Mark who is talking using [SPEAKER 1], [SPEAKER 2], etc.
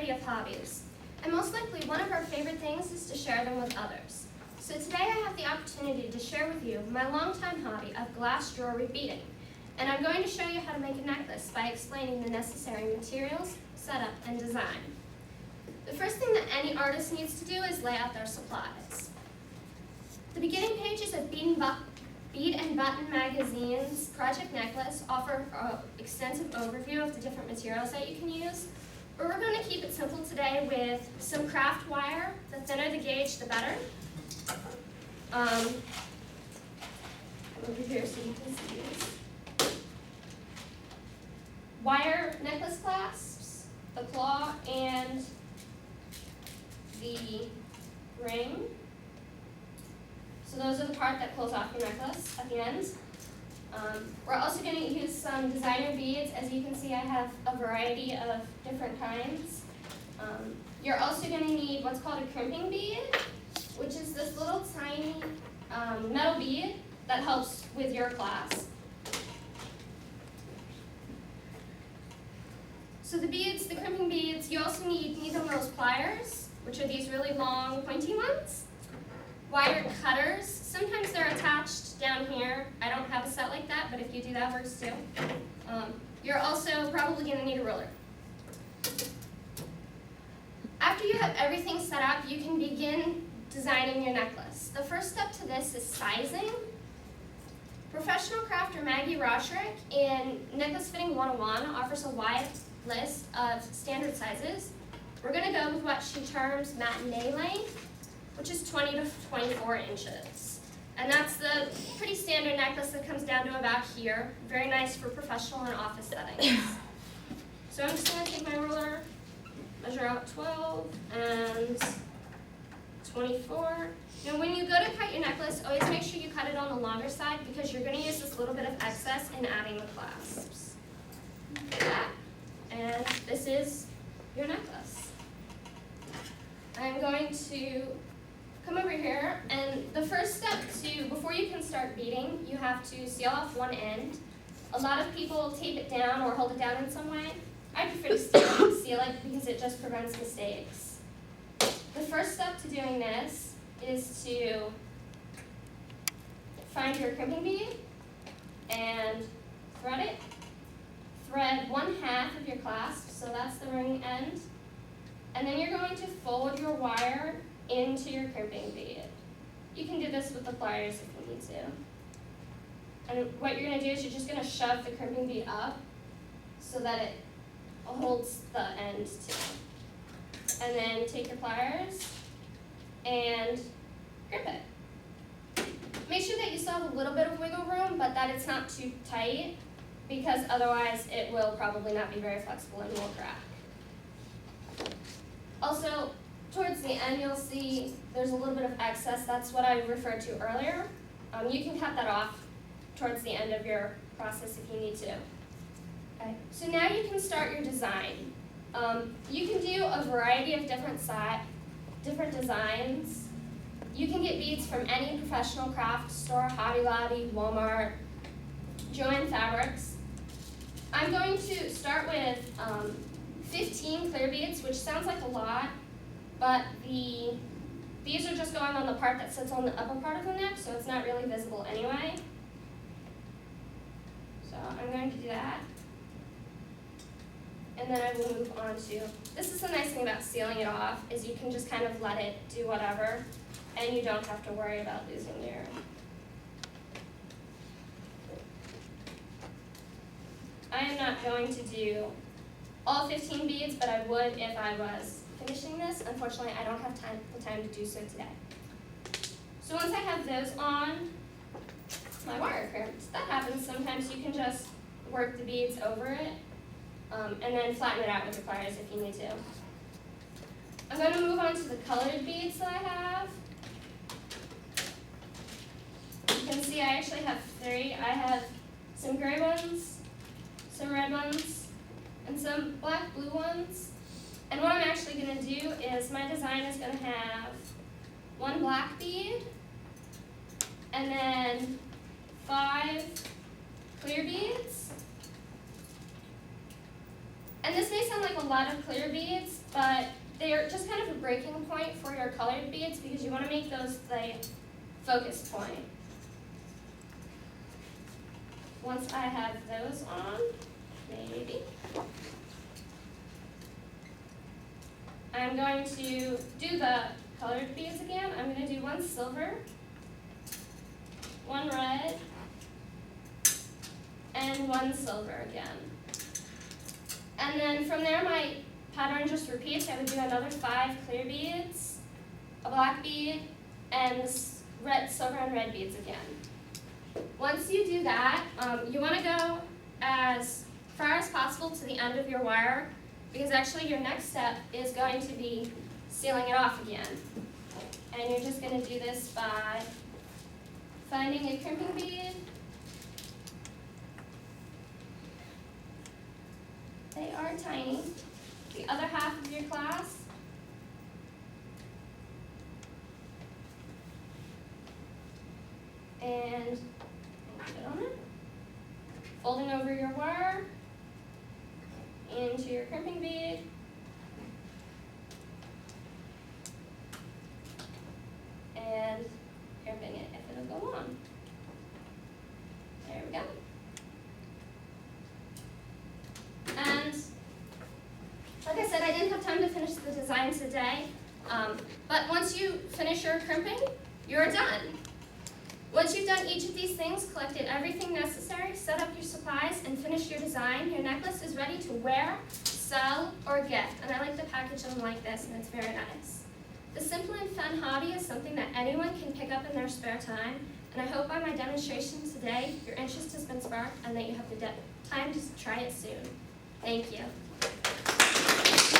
[SPEAKER 1] variety of hobbies, and most likely one of our favorite things is to share them with others. So today I have the opportunity to share with you my longtime hobby of glass jewelry beading, and I'm going to show you how to make a necklace by explaining the necessary materials, setup, and design. The first thing that any artist needs to do is lay out their supplies. The beginning pages of Bead and Button Magazine's Project Necklace offer an extensive overview of the different materials that you can use, but we're going to keep it simple today with some craft wire. The thinner the gauge, the better. Over here so you can see this. Wire necklace clasps, the claw, and the ring. So those are the part that pulls off your necklace at the end. We're also going to use some designer beads. As you can see, I have a variety of different kinds. You're also going to need what's called a crimping bead, which is this little tiny metal bead that helps with your clasp. So the beads, the crimping beads, you also need needle nose pliers, which are these really long, pointy ones. Wire cutters, sometimes they're attached down here. I don't have a set like that, but if you do, that works too. You're also probably going to need a ruler. After you have everything set up, you can begin designing your necklace. The first step to this is sizing. Professional crafter Maggie Roshrick in Necklace Fitting 101 offers a wide list of standard sizes. We're going to go with what she terms matinee length, which is 20 to 24 inches. And that's the pretty standard necklace that comes down to about here. Very nice for professional and office settings. So I'm just going to take my ruler, measure out 12 and 24. Now when you go to cut your necklace, always make sure you cut it on the longer side because you're going to use this little bit of excess in adding the clasps. Like that. And this is your necklace. I'm going to come over here, and the first step before you can start beading, you have to seal off one end. A lot of people tape it down or hold it down in some way. I prefer to seal it because it just prevents mistakes. The first step to doing this is to find your crimping bead and thread it. Thread 1/2 of your clasp, so that's the ring end. And then you're going to fold your wire into your crimping bead. You can do this with the pliers if you need to. And what you're going to do is you're just going to shove the crimping bead up so that it holds the end too. And then take your pliers and grip it. Make sure that you still have a little bit of wiggle room, but that it's not too tight, because otherwise it will probably not be very flexible and will crack. Also, towards the end, you'll see there's a little bit of excess. That's what I referred to earlier. You can cut that off towards the end of your process if you need to. Okay. So now you can start your design. You can do a variety of different designs. You can get beads from any professional craft store, Hobby Lobby, Walmart, Joann Fabrics. I'm going to start with 15 clear beads, which sounds like a lot, but these are just going on the part that sits on the upper part of the neck, so it's not really visible anyway. So I'm going to do that. And then I will move on to, this is the nice thing about sealing it off, is you can just kind of let it do whatever, and you don't have to worry about losing your I am not going to do all 15 beads, but I would if I was finishing this. Unfortunately, I don't have the time to do so today. So once I have those on, my wire crimped. That happens sometimes. You can just work the beads over it and then flatten it out with your pliers if you need to. I'm going to move on to the colored beads that I have. You can see I actually have 3. I have some gray ones, some red ones, and some blue ones. And what I'm actually going to do is my design is going to have 1 black bead, and then 5 clear beads, And this may sound like a lot of clear beads, but they're just kind of a breaking point for your colored beads because you want to make those the focus point. Once I have those on, maybe, I'm going to do the colored beads again. I'm going to do one silver, one red, and one silver again. And then from there, my pattern just repeats. I would do another 5 clear beads, a black bead, and red, silver, and red beads again. Once you do that, you want to go as far as possible to the end of your wire, because actually your next step is going to be sealing it off again. And you're just going to do this by finding a crimping bead. They are tiny. The other half of your class. And put it on it. Folding over your wire into your crimping bead. And crimping it if it'll go on. There we go. And like I said, I didn't have time to finish the design today, but once you finish your crimping, you're done. Once you've done each of these things, collected everything necessary, set up your supplies, and finished your design, your necklace is ready to wear, sell, or gift. And I like to package them like this, and it's very nice. The simple and fun hobby is something that anyone can pick up in their spare time, and I hope by my demonstration today, your interest has been sparked and that you have the time to try it soon. Thank you.